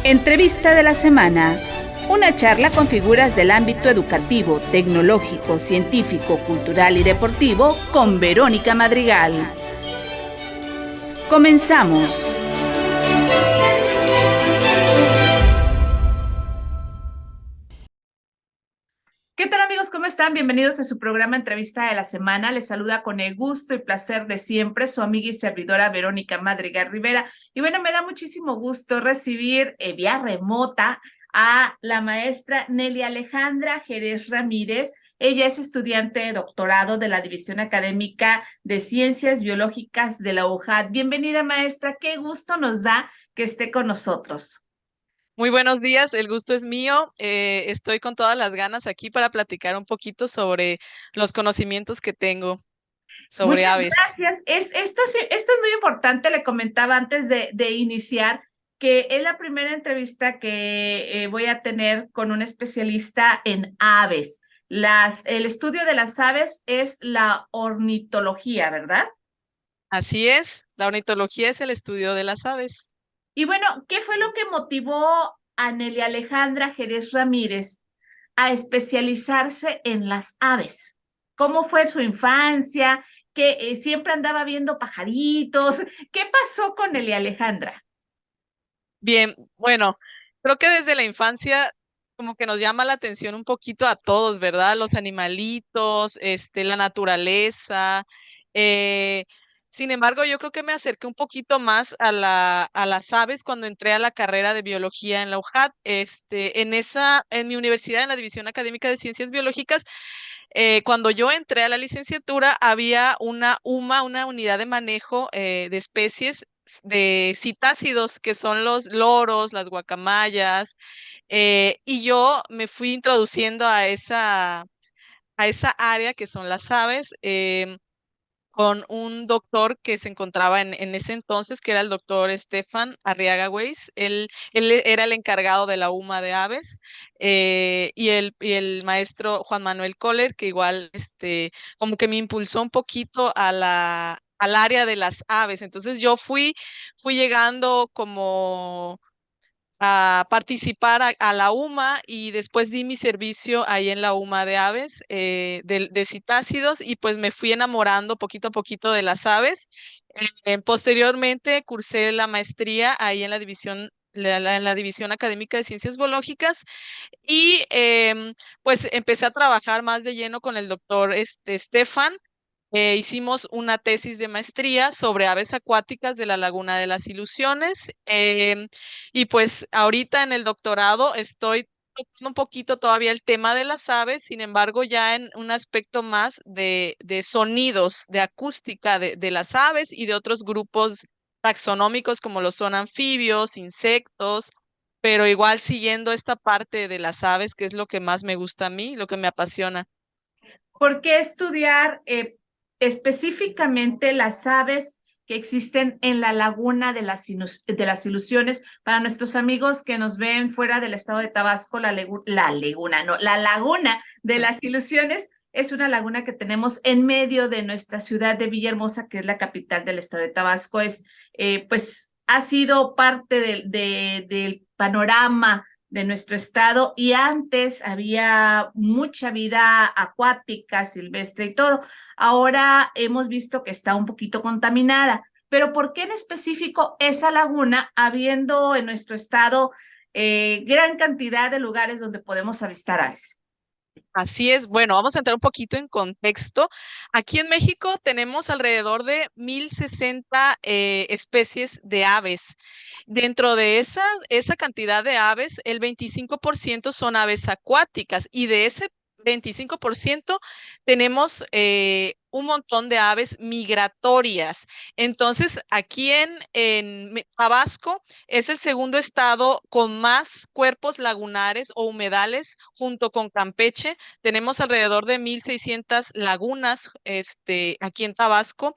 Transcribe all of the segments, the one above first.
Entrevista de la semana. Una charla con figuras del ámbito educativo, tecnológico, científico, cultural y deportivo con Verónica Madrigal. Comenzamos. ¿Qué tal, amigos? ¿Cómo están? Bienvenidos a su programa Entrevista de la Semana. Les saluda con el gusto y placer de siempre su amiga y servidora Verónica Madrigal Rivera. Y bueno, me da muchísimo gusto recibir vía remota a la maestra Nelly Alejandra Jerez Ramírez. Ella es estudiante de doctorado de la División Académica de Ciencias Biológicas de la UJAT. Bienvenida, maestra. Qué gusto nos da que esté con nosotros. Muy buenos días, el gusto es mío. Estoy con todas las ganas aquí para platicar un poquito sobre los conocimientos que tengo sobre Muchas aves. gracias. Esto es muy importante, le comentaba antes de iniciar, que es la primera entrevista que voy a tener con un especialista en aves. El estudio de las aves es la ornitología, ¿verdad? Así es, la ornitología es el estudio de las aves. Y bueno, ¿qué fue lo que motivó a Nelly Alejandra Jerez Ramírez a especializarse en las aves? ¿Cómo fue su infancia? ¿Que siempre andaba viendo pajaritos? ¿Qué pasó con Nelly Alejandra? Bien, bueno, creo que desde la infancia como que nos llama la atención un poquito a todos, ¿verdad? Los animalitos, la naturaleza. eh, Sin embargo, yo creo que me acerqué un poquito más a las aves cuando entré a la carrera de biología en la UJAT. En mi universidad, en la División Académica de Ciencias Biológicas, cuando yo entré a la licenciatura, había una UMA, una unidad de manejo de especies de citácidos, que son los loros, las guacamayas, y yo me fui introduciendo a esa área que son las aves. Con un doctor que se encontraba en ese entonces, que era el doctor Estefan Arriaga Weiss. Él era el encargado de la UMA de aves, y el maestro Juan Manuel Kohler, que igual como que me impulsó un poquito al área de las aves. Entonces fui llegando como a participar a la UMA, y después di mi servicio ahí en la UMA de aves, de citácidos, y pues me fui enamorando poquito a poquito de las aves. Posteriormente cursé la maestría ahí en la en la División Académica de Ciencias Biológicas, y pues empecé a trabajar más de lleno con el doctor Stefan. Hicimos una tesis de maestría sobre aves acuáticas de la Laguna de las Ilusiones, y pues ahorita en el doctorado estoy tocando un poquito todavía el tema de las aves. Sin embargo, ya en un aspecto más de sonidos, de acústica de las aves y de otros grupos taxonómicos como lo son anfibios, insectos, pero igual siguiendo esta parte de las aves, que es lo que más me gusta a mí, lo que me apasiona. ¿Por qué estudiar específicamente las aves que existen en la laguna de las ilusiones? Para nuestros amigos que nos ven fuera del estado de Tabasco, la laguna de las ilusiones es una laguna que tenemos en medio de nuestra ciudad de Villahermosa, que es la capital del estado de Tabasco. Pues ha sido parte del panorama de nuestro estado, y antes había mucha vida acuática, silvestre y todo. Ahora hemos visto que está un poquito contaminada, pero ¿por qué en específico esa laguna, habiendo en nuestro estado gran cantidad de lugares donde podemos avistar aves? Así es. Bueno, vamos a entrar un poquito en contexto. Aquí en México tenemos alrededor de 1060 especies de aves. Dentro de esa cantidad de aves, el 25% son aves acuáticas, y de ese 25% tenemos un montón de aves migratorias. Entonces, aquí en Tabasco es el segundo estado con más cuerpos lagunares o humedales, junto con Campeche. Tenemos alrededor de 1600 lagunas aquí en Tabasco.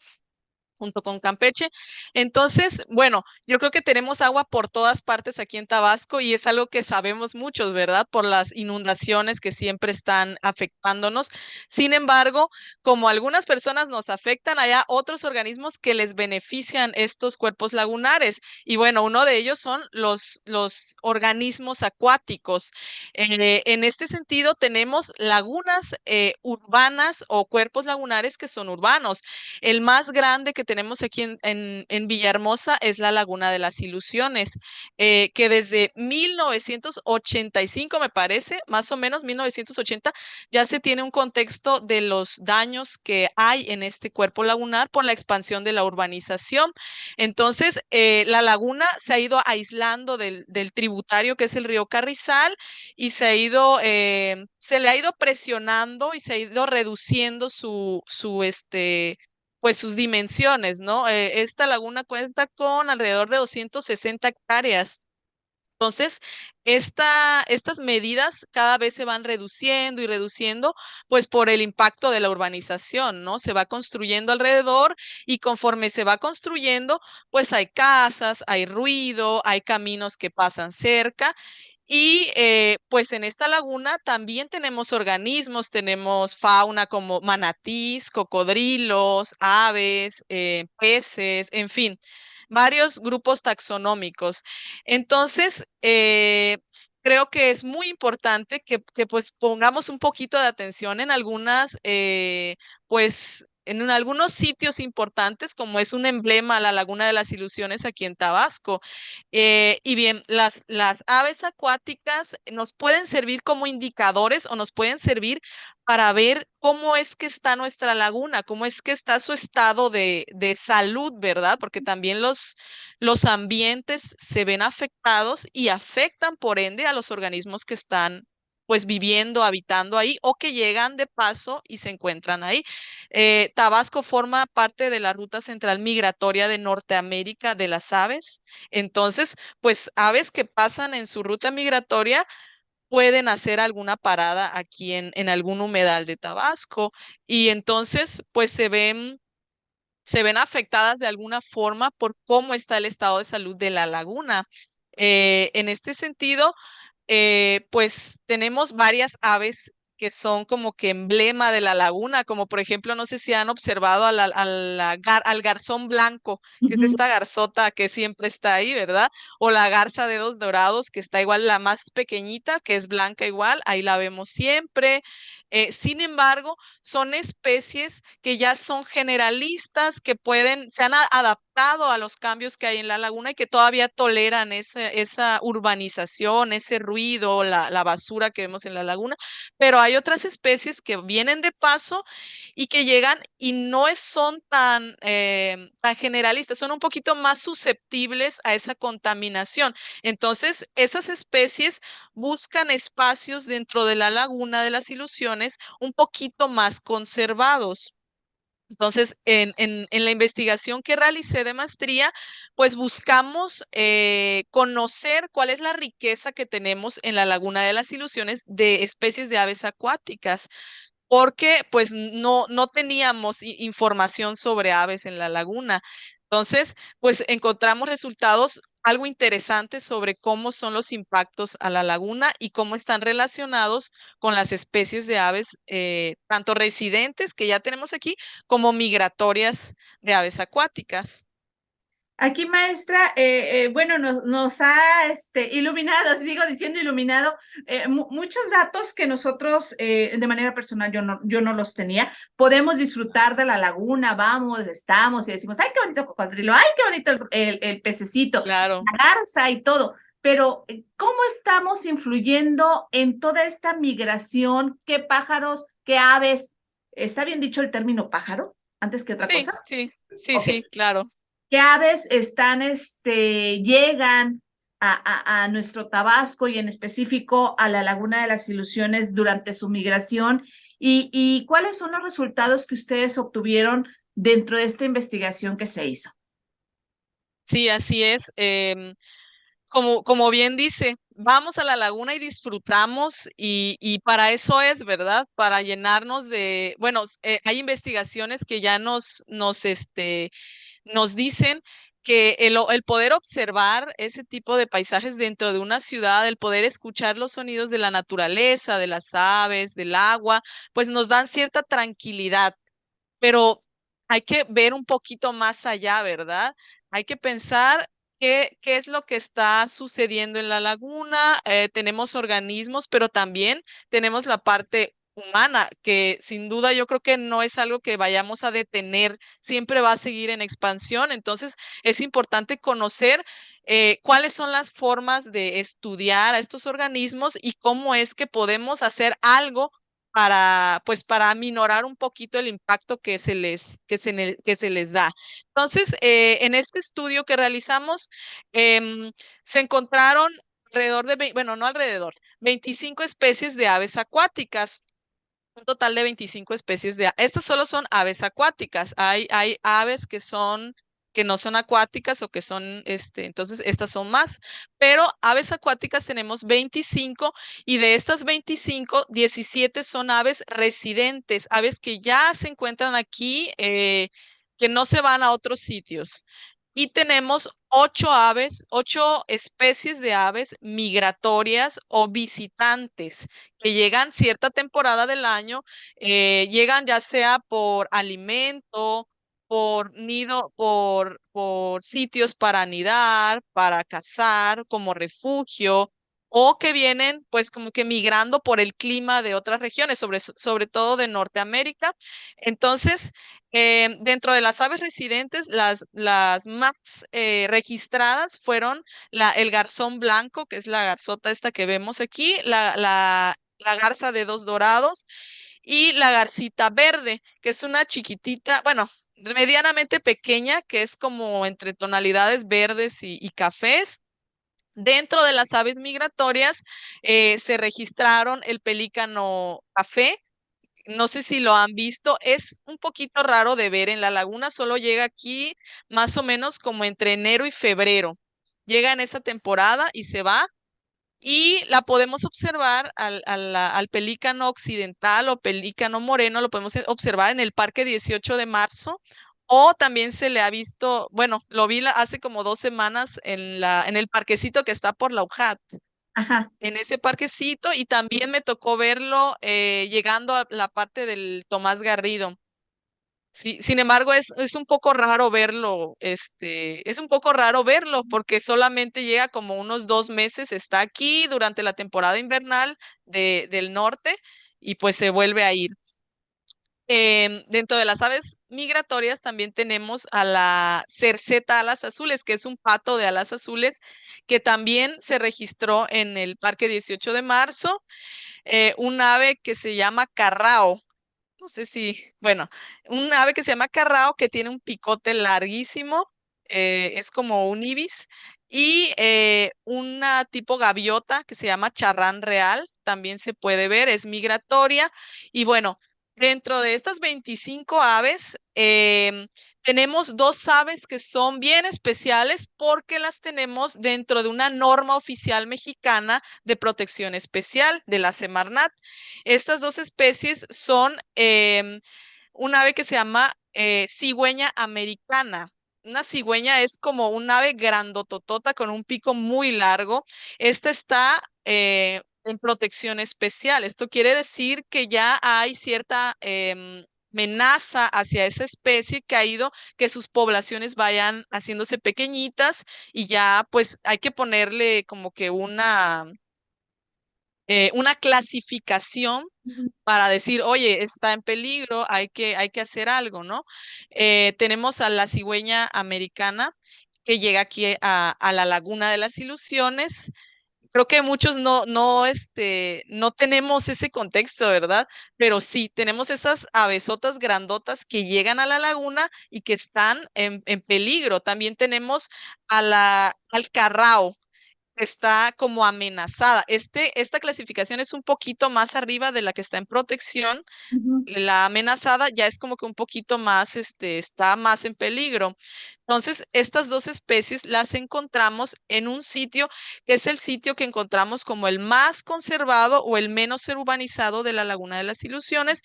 junto con Campeche. Entonces, bueno, yo creo que tenemos agua por todas partes aquí en Tabasco y es algo que sabemos muchos, ¿verdad? Por las inundaciones que siempre están afectándonos. Sin embargo, como algunas personas nos afectan, hay otros organismos que les benefician estos cuerpos lagunares. Y bueno, uno de ellos son los organismos acuáticos. En este sentido, tenemos lagunas urbanas o cuerpos lagunares que son urbanos. El más grande que tenemos aquí en Villahermosa es la Laguna de las Ilusiones, que desde 1985, me parece, más o menos 1980, ya se tiene un contexto de los daños que hay en este cuerpo lagunar por la expansión de la urbanización. Entonces, la laguna se ha ido aislando del tributario que es el río Carrizal y se le ha ido presionando y se ha ido reduciendo pues sus dimensiones, ¿no? Esta laguna cuenta con alrededor de 260 hectáreas. Entonces, estas medidas cada vez se van reduciendo y reduciendo, pues por el impacto de la urbanización, ¿no? Se va construyendo alrededor y conforme se va construyendo, pues hay casas, hay ruido, hay caminos que pasan cerca y pues en esta laguna también tenemos organismos, tenemos fauna como manatís, cocodrilos, aves, peces, en fin, varios grupos taxonómicos. Entonces, creo que es muy importante que pues pongamos un poquito de atención en algunas, pues en algunos sitios importantes, como es un emblema la Laguna de las Ilusiones aquí en Tabasco. Y bien, las aves acuáticas nos pueden servir como indicadores o nos pueden servir para ver cómo es que está nuestra laguna, cómo es que está su estado de salud, ¿verdad? Porque también los ambientes se ven afectados y afectan por ende a los organismos que están pues viviendo, habitando ahí o que llegan de paso y se encuentran ahí. Tabasco forma parte de la ruta central migratoria de Norteamérica de las aves. Entonces, pues aves que pasan en su ruta migratoria pueden hacer alguna parada aquí en algún humedal de Tabasco y entonces, pues se ven afectadas de alguna forma por cómo está el estado de salud de la laguna. En este sentido, pues tenemos varias aves que son como que emblema de la laguna, como por ejemplo, no sé si han observado al garzón blanco, que es Ujú. esta garzota que siempre está ahí, ¿verdad? O la garza de dedos dorados, que está igual la más pequeñita, que es blanca igual, ahí la vemos siempre. Sin embargo, son especies que ya son generalistas, que se han adaptado a los cambios que hay en la laguna y que todavía toleran esa urbanización, ese ruido, la basura que vemos en la laguna, pero hay otras especies que vienen de paso y que llegan y son tan generalistas, son un poquito más susceptibles a esa contaminación. Entonces, esas especies buscan espacios dentro de la laguna de las ilusiones un poquito más conservados. Entonces, en la investigación que realicé de maestría, pues buscamos conocer cuál es la riqueza que tenemos en la Laguna de las Ilusiones de especies de aves acuáticas porque pues no teníamos información sobre aves en la laguna. Entonces, pues encontramos resultados algo interesantes sobre cómo son los impactos a la laguna y cómo están relacionados con las especies de aves, tanto residentes que ya tenemos aquí, como migratorias de aves acuáticas. Aquí, maestra, bueno, nos ha iluminado, sigo diciendo iluminado, muchos datos que nosotros de manera personal yo no los tenía. Podemos disfrutar de la laguna, vamos, estamos y decimos, ay, qué bonito cocodrilo, ay, qué bonito el pececito, Claro. la garza y todo. Pero, ¿cómo estamos influyendo en toda esta migración? ¿Qué pájaros, qué aves? ¿Está bien dicho el término pájaro antes que otra Sí, cosa? sí, sí, Ok. sí, claro. ¿Qué aves llegan a nuestro Tabasco y en específico a la Laguna de las Ilusiones durante su migración? Y cuáles son los resultados que ustedes obtuvieron dentro de esta investigación que se hizo? Sí, así es. Como bien dice, vamos a la laguna y disfrutamos y para eso es, ¿verdad? Para llenarnos bueno, hay investigaciones que ya nos nos dicen que el poder observar ese tipo de paisajes dentro de una ciudad, el poder escuchar los sonidos de la naturaleza, de las aves, del agua, pues nos dan cierta tranquilidad, pero hay que ver un poquito más allá, ¿verdad? Hay que pensar qué es lo que está sucediendo en la laguna. Tenemos organismos, pero también tenemos la parte humana, que sin duda yo creo que no es algo que vayamos a detener, siempre va a seguir en expansión. Entonces es importante conocer cuáles son las formas de estudiar a estos organismos y cómo es que podemos hacer algo para, pues, para aminorar un poquito el impacto que se les da. Entonces, en este estudio que realizamos, se encontraron alrededor de, bueno, no alrededor, 25 especies de aves acuáticas. Un total de 25 especies de... Estas solo son aves acuáticas. Hay aves que no son acuáticas o que son, entonces estas son más. Pero aves acuáticas tenemos 25 y de estas 25, 17 son aves residentes, aves que ya se encuentran aquí, que no se van a otros sitios. Y tenemos 8 especies de aves migratorias o visitantes que llegan cierta temporada del año, llegan ya sea por alimento, por nido, por sitios para anidar, para cazar, como refugio, o que vienen pues como que migrando por el clima de otras regiones, sobre todo de Norteamérica. Entonces, dentro de las aves residentes, las más registradas fueron el garzón blanco, que es la garzota esta que vemos aquí, la garza de dos dorados y la garcita verde, que es una chiquitita, bueno, medianamente pequeña, que es como entre tonalidades verdes y cafés. Dentro de las aves migratorias se registraron el pelícano café. No sé si lo han visto, es un poquito raro de ver en la laguna, solo llega aquí más o menos como entre enero y febrero. Llega en esa temporada y se va, y la podemos observar al pelícano occidental o pelícano moreno, lo podemos observar en el Parque 18 de marzo, o también se le ha visto, bueno, lo vi hace como 2 semanas en el parquecito que está por la UJAT, Ajá. en ese parquecito, y también me tocó verlo llegando a la parte del Tomás Garrido. Sí, sin embargo, es un poco raro verlo, es un poco raro verlo porque solamente llega como unos 2 meses, está aquí durante la temporada invernal del norte y pues se vuelve a ir. Dentro de las aves migratorias también tenemos a la cerceta alas azules, que es un pato de alas azules que también se registró en el Parque 18 de marzo, un ave que se llama carrao. No sé si, bueno, un ave que se llama carrao que tiene un picote larguísimo, es como un ibis, y una tipo gaviota que se llama charrán real, también se puede ver, es migratoria. Y bueno, dentro de estas 25 aves, tenemos 2 aves que son bien especiales porque las tenemos dentro de una norma oficial mexicana de protección especial de la Semarnat. Estas 2 especies son un ave que se llama cigüeña americana. Una cigüeña es como un ave grandototota con un pico muy largo. Esta está en protección especial. Esto quiere decir que ya hay cierta amenaza hacia esa especie que ha ido que sus poblaciones vayan haciéndose pequeñitas y ya pues hay que ponerle como que una clasificación Ujú. para decir, oye, está en peligro, hay que hacer algo, ¿no? Tenemos a la cigüeña americana que llega aquí a la Laguna de las Ilusiones. Creo que muchos no tenemos ese contexto, ¿verdad? Pero sí, tenemos esas avesotas grandotas que llegan a la laguna y que están en peligro. También tenemos al carrao, está como amenazada. Esta clasificación es un poquito más arriba de la que está en protección. Ujú. La amenazada ya es como que un poquito más, está más en peligro. Entonces, estas 2 especies las encontramos en un sitio que es el sitio que encontramos como el más conservado o el menos urbanizado de la Laguna de las Ilusiones,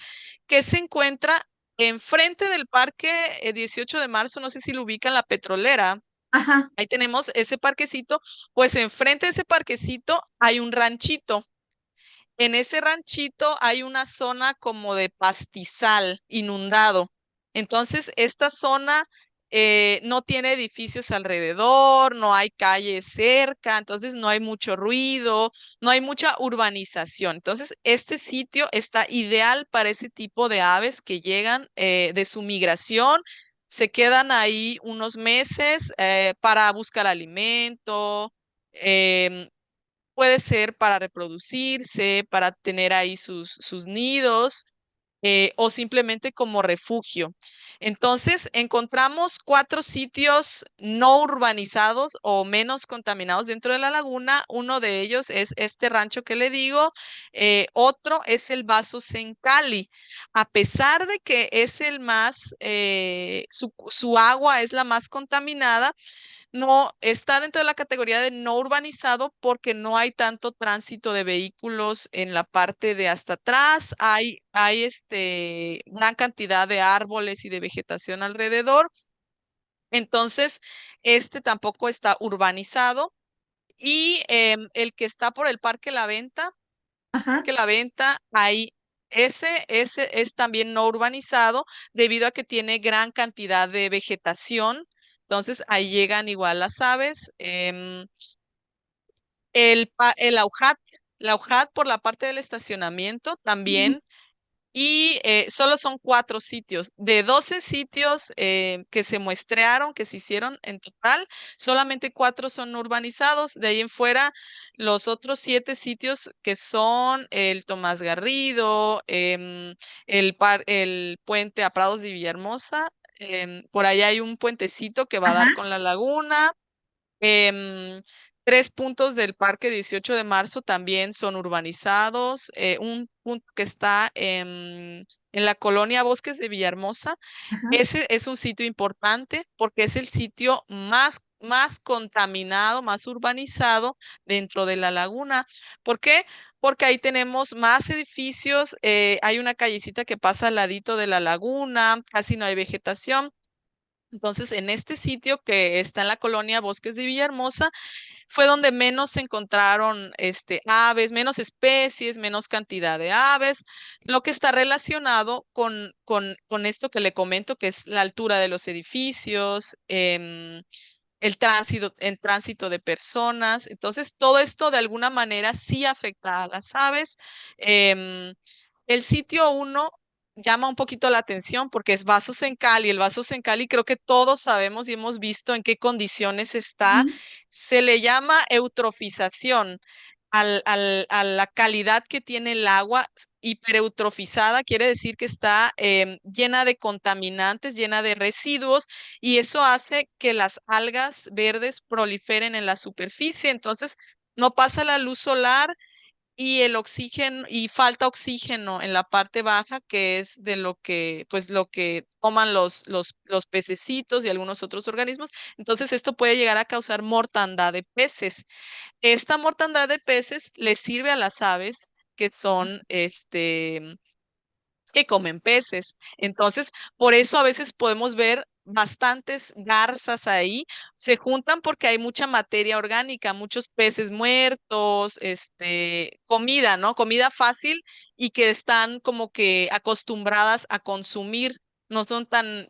que se encuentra enfrente del parque 18 de marzo, no sé si lo ubican, la Petrolera, Ajá, ahí tenemos ese parquecito, pues enfrente de ese parquecito hay un ranchito. En ese ranchito hay una zona como de pastizal inundado. Entonces, esta zona no tiene edificios alrededor, no hay calles cerca, entonces no hay mucho ruido, no hay mucha urbanización. Entonces, este sitio está ideal para ese tipo de aves que llegan de su migración, se quedan ahí unos meses para buscar alimento. em, Puede ser para reproducirse, para tener ahí sus nidos o simplemente como refugio. Entonces, encontramos 4 sitios no urbanizados o menos contaminados dentro de la laguna. Uno de ellos es este rancho que le digo. Otro es el Vaso Sencali. A pesar de que es el más, su agua es la más contaminada, no está dentro de la categoría de no urbanizado porque no hay tanto tránsito de vehículos en la parte de hasta atrás. Hay gran cantidad de árboles y de vegetación alrededor. Entonces, este tampoco está urbanizado. Y el que está por el Parque La Venta, ajá, ahí, ese es también no urbanizado debido a que tiene gran cantidad de vegetación. Entonces, ahí llegan igual las aves. El Aujat por la parte del estacionamiento ujú, también. Y solo son 4 sitios. De 12 sitios que se muestrearon, que se hicieron en total, solamente 4 son urbanizados. De ahí en fuera, los otros 7 sitios que son el Tomás Garrido, el puente a Prados de Villahermosa. Por ahí hay un puentecito que va a ajá, dar con la laguna. Em, 3 puntos del Parque 18 de Marzo también son urbanizados. Un punto que está en la colonia Bosques de Villahermosa. ajá, Ese es un sitio importante porque es el sitio más contaminado, más urbanizado dentro de la laguna. ¿Por qué? Porque ahí tenemos más edificios. Hay una callecita que pasa al ladito de la laguna, casi no hay vegetación. Entonces, en este sitio que está en la colonia Bosques de Villahermosa, fue donde menos se encontraron aves, menos especies, menos cantidad de aves, lo que está relacionado con esto que le comento, que es la altura de los edificios, el tránsito de personas. Entonces, todo esto de alguna manera sí afecta a las aves. Em, el sitio 1 llama un poquito la atención porque es Vasos en Cali. El Vasos en Cali creo que todos sabemos y hemos visto en qué condiciones está. ujú, Se le llama eutrofización a la calidad que tiene el agua. Hipereutrofizada quiere decir que está llena de contaminantes, llena de residuos, y eso hace que las algas verdes proliferen en la superficie. Entonces, no pasa la luz solar y el oxígeno, y falta oxígeno en la parte baja, que es de lo que toman los pececitos y algunos otros organismos. Entonces, esto puede llegar a causar mortandad de peces. Esta mortandad de peces les sirve a las aves que son que comen peces. Entonces, por eso a veces podemos ver bastantes garzas ahí. Se juntan porque hay mucha materia orgánica, muchos peces muertos, comida, ¿no? Comida fácil y que están como que acostumbradas a consumir, no son tan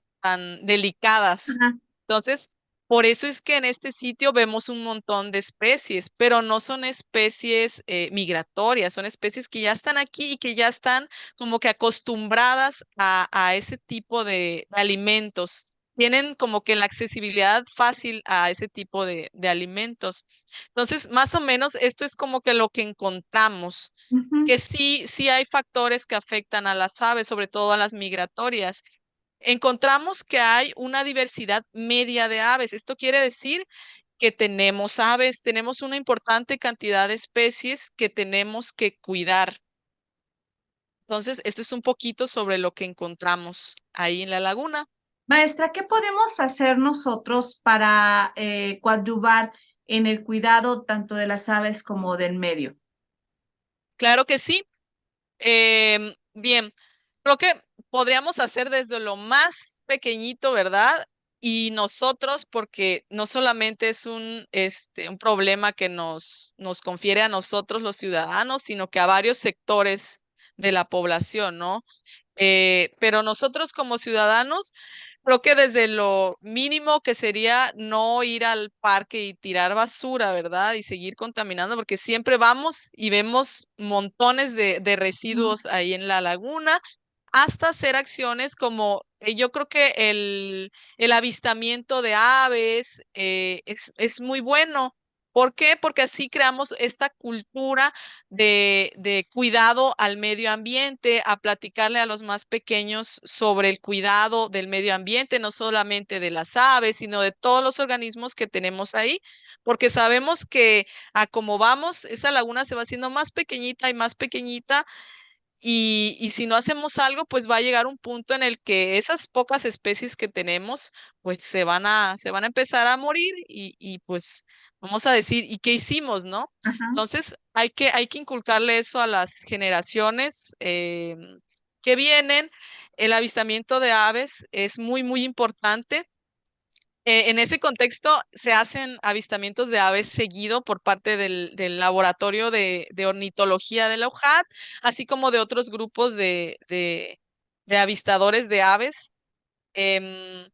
delicadas. ajá, Entonces, por eso es que en este sitio vemos un montón de especies, pero no son especies migratorias, son especies que ya están aquí y que ya están como que acostumbradas a ese tipo de alimentos. Tienen como que la accesibilidad fácil a ese tipo de alimentos. Entonces, más o menos, esto es como que lo que encontramos, ujú. que sí hay factores que afectan a las aves, sobre todo a las migratorias. Encontramos que hay una diversidad media de aves. Esto quiere decir que tenemos aves, tenemos una importante cantidad de especies que tenemos que cuidar. Entonces, esto es un poquito sobre lo que encontramos ahí en la laguna. Maestra, ¿qué podemos hacer nosotros para coadyuvar en el cuidado tanto de las aves como del medio? Claro que sí. Bien. creo que podríamos hacer desde lo más pequeñito, ¿verdad? Y nosotros, porque no solamente es un problema que nos confiere a nosotros los ciudadanos, sino que a varios sectores de la población, ¿no? Pero nosotros como ciudadanos, creo que desde lo mínimo que sería no ir al parque y tirar basura, ¿verdad? Y seguir contaminando, porque siempre vamos y vemos montones de Ujú. residuos ahí en la laguna, hasta hacer acciones como yo creo que el avistamiento de aves es muy bueno. ¿Por qué? Porque así creamos esta cultura de cuidado al medio ambiente, a platicarle a los más pequeños sobre el cuidado del medio ambiente, no solamente de las aves, sino de todos los organismos que tenemos ahí, porque sabemos que a como vamos, esa laguna se va haciendo más pequeñita y más pequeñita y si no hacemos algo, pues va a llegar un punto en el que esas pocas especies que tenemos, pues se van a empezar a morir y pues vamos a decir, ¿y qué hicimos, no? Ajá. Entonces hay que inculcarle eso a las generaciones que vienen. El avistamiento de aves es muy, muy importante. En ese contexto se hacen avistamientos de aves seguido por parte del laboratorio de ornitología de la UJAT, así como de otros grupos de avistadores de aves. Em,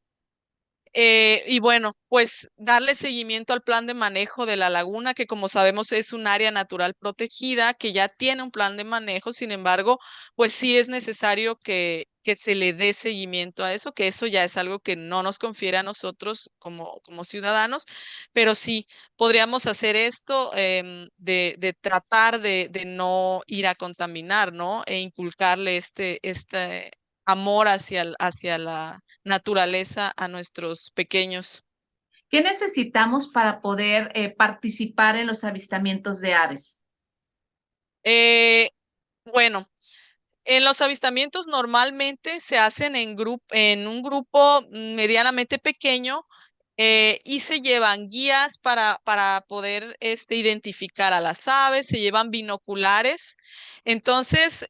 y bueno, pues darle seguimiento al plan de manejo de la laguna, que como sabemos es un área natural protegida, que ya tiene un plan de manejo, sin embargo, pues sí es necesario que se le dé seguimiento a eso, que eso ya es algo que no nos confiere a nosotros como ciudadanos, pero sí podríamos hacer esto de tratar de no ir a contaminar, ¿no? E inculcarle este amor hacia la naturaleza a nuestros pequeños. ¿Qué necesitamos para poder participar en los avistamientos de aves? Eh, bueno, en los avistamientos normalmente se hacen en un grupo medianamente pequeño y se llevan guías para poder identificar a las aves, se llevan binoculares. Entonces,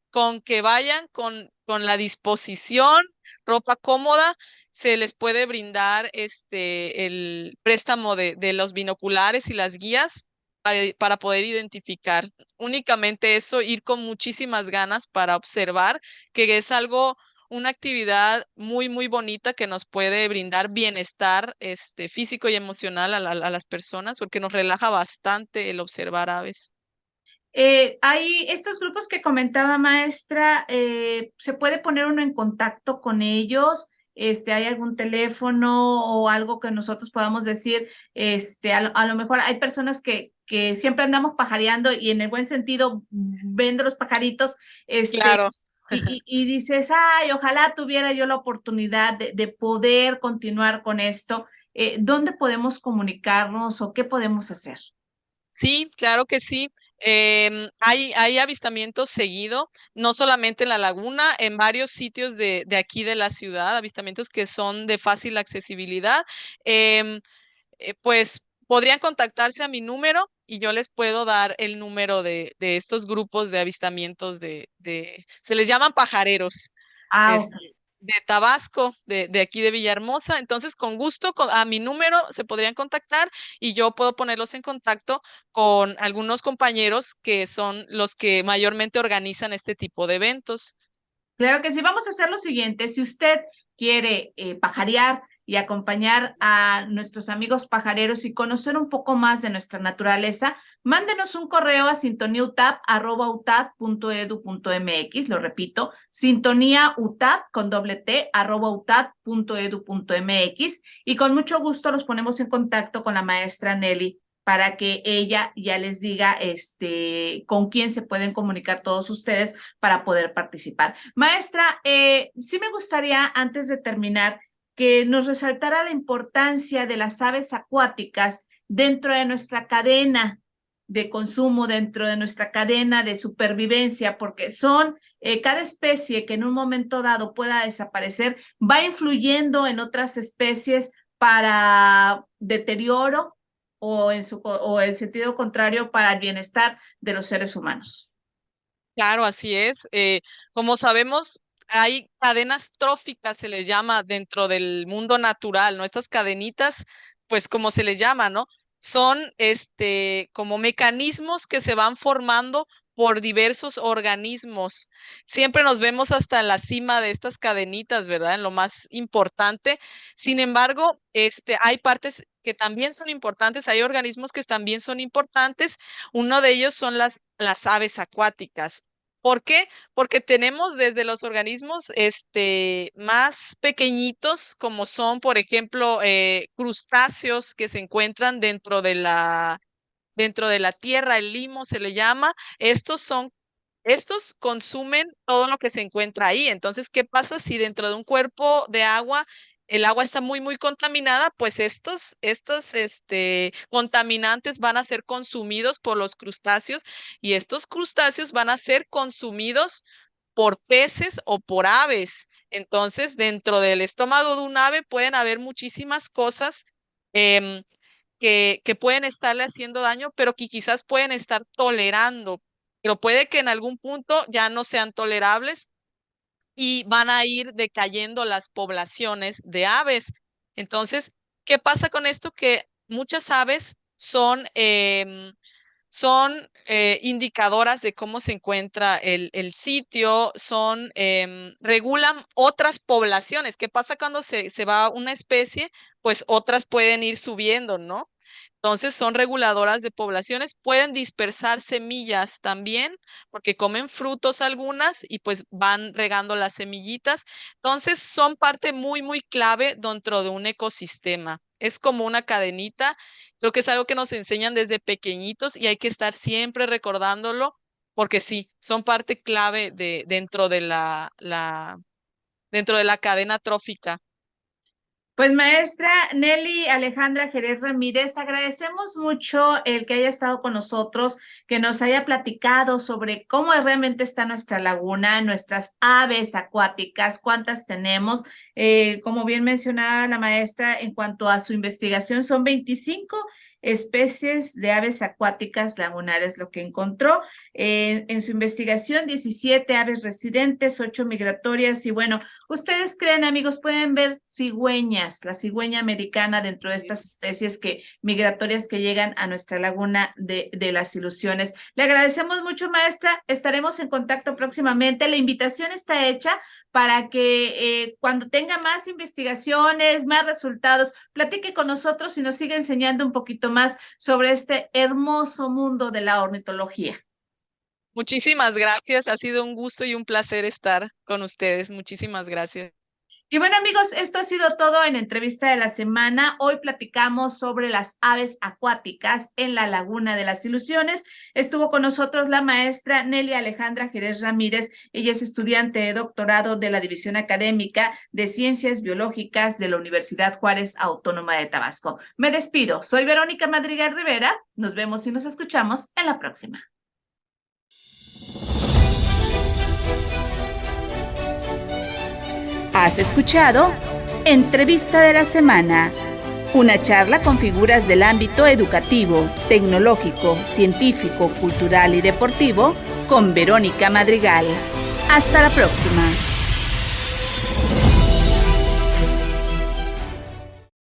con que vayan con la disposición, ropa cómoda, se les puede brindar el préstamo de los binoculares y las guías para poder identificar. Únicamente eso, ir con muchísimas ganas para observar, que es algo una actividad muy, muy bonita que nos puede brindar bienestar físico y emocional a las personas, porque nos relaja bastante el observar aves. Hay estos grupos que comentaba maestra, ¿se puede poner uno en contacto con ellos? ¿Hay algún teléfono o algo que nosotros podamos decir? A lo mejor hay personas que siempre andamos pajareando y en el buen sentido vendo los pajaritos, Claro. y dices, ay, ojalá tuviera yo la oportunidad de poder continuar con esto. ¿Dónde podemos comunicarnos o qué podemos hacer? Sí, claro que sí. Hay avistamientos seguido, no solamente en la laguna, en varios sitios de aquí de la ciudad, avistamientos que son de fácil accesibilidad. Em, pues podrían contactarse a mi número y yo les puedo dar el número de estos grupos de avistamientos se les llaman pajareros, Ah, es ok. de Tabasco, de aquí de Villahermosa. Entonces, con gusto, a mi número se podrían contactar y yo puedo ponerlos en contacto con algunos compañeros que son los que mayormente organizan este tipo de eventos. Claro que sí, vamos a hacer lo siguiente. Si usted quiere pajarear y acompañar a nuestros amigos pajareros y conocer un poco más de nuestra naturaleza, mándenos un correo a sintoniautap@utap.edu.mx. Lo repito, sintoniautap con doble T @utap.edu.mx y con mucho gusto los ponemos en contacto con la maestra Nelly para que ella ya les diga con quién se pueden comunicar todos ustedes para poder participar. Maestra, sí me gustaría, antes de terminar, que nos resaltara la importancia de las aves acuáticas dentro de nuestra cadena de consumo, dentro de nuestra cadena de supervivencia, porque son cada especie que en un momento dado pueda desaparecer, va influyendo en otras especies para deterioro o en sentido contrario para el bienestar de los seres humanos. Claro, así es. Como sabemos, hay cadenas tróficas, se les llama dentro del mundo natural, ¿no? Estas cadenitas, pues como se les llama, ¿no? Son como mecanismos que se van formando por diversos organismos. Siempre nos vemos hasta en la cima de estas cadenitas, ¿verdad? En lo más importante. Sin embargo, hay partes que también son importantes, hay organismos que también son importantes. Uno de ellos son las aves acuáticas. ¿Por qué? Porque tenemos desde los organismos más pequeñitos, como son, por ejemplo, crustáceos que se encuentran dentro de la tierra, el limo se le llama. Estos consumen todo lo que se encuentra ahí. Entonces, ¿qué pasa si dentro de un cuerpo de agua el agua está muy, muy contaminada? Pues estos contaminantes van a ser consumidos por los crustáceos y estos crustáceos van a ser consumidos por peces o por aves. Entonces, dentro del estómago de un ave pueden haber muchísimas cosas em, que pueden estarle haciendo daño, pero que quizás pueden estar tolerando, pero puede que en algún punto ya no sean tolerables y van a ir decayendo las poblaciones de aves. Entonces, ¿qué pasa con esto? Que muchas aves son indicadoras de cómo se encuentra el sitio, regulan otras poblaciones. ¿Qué pasa cuando se va una especie? Pues otras pueden ir subiendo, ¿no? Entonces son reguladoras de poblaciones, pueden dispersar semillas también, porque comen frutos algunas y pues van regando las semillitas. Entonces son parte muy, muy clave dentro de un ecosistema. Es como una cadenita. Creo que es algo que nos enseñan desde pequeñitos y hay que estar siempre recordándolo, porque sí, son parte clave dentro de la cadena trófica. Pues maestra Nelly Alejandra Jerez Ramírez, agradecemos mucho el que haya estado con nosotros, que nos haya platicado sobre cómo realmente está nuestra laguna, nuestras aves acuáticas, cuántas tenemos. Como bien mencionaba la maestra, en cuanto a su investigación, son 25 especies de aves acuáticas lagunares lo que encontró. En su investigación, 17 aves residentes, 8 migratorias y bueno, ustedes creen, amigos, pueden ver cigüeñas, la cigüeña americana dentro de estas especies migratorias que llegan a nuestra laguna de las Ilusiones. Le agradecemos mucho, maestra. Estaremos en contacto próximamente. La invitación está hecha para que cuando tenga más investigaciones, más resultados, platique con nosotros y nos siga enseñando un poquito más sobre este hermoso mundo de la ornitología. Muchísimas gracias. Ha sido un gusto y un placer estar con ustedes. Muchísimas gracias. Y bueno, amigos, esto ha sido todo en Entrevista de la Semana. Hoy platicamos sobre las aves acuáticas en la Laguna de las Ilusiones. Estuvo con nosotros la maestra Nelly Alejandra Jerez Ramírez. Ella es estudiante de doctorado de la División Académica de Ciencias Biológicas de la Universidad Juárez Autónoma de Tabasco. Me despido. Soy Verónica Madrigal Rivera. Nos vemos y nos escuchamos en la próxima. Has escuchado Entrevista de la Semana, una charla con figuras del ámbito educativo, tecnológico, científico, cultural y deportivo con Verónica Madrigal. Hasta la próxima.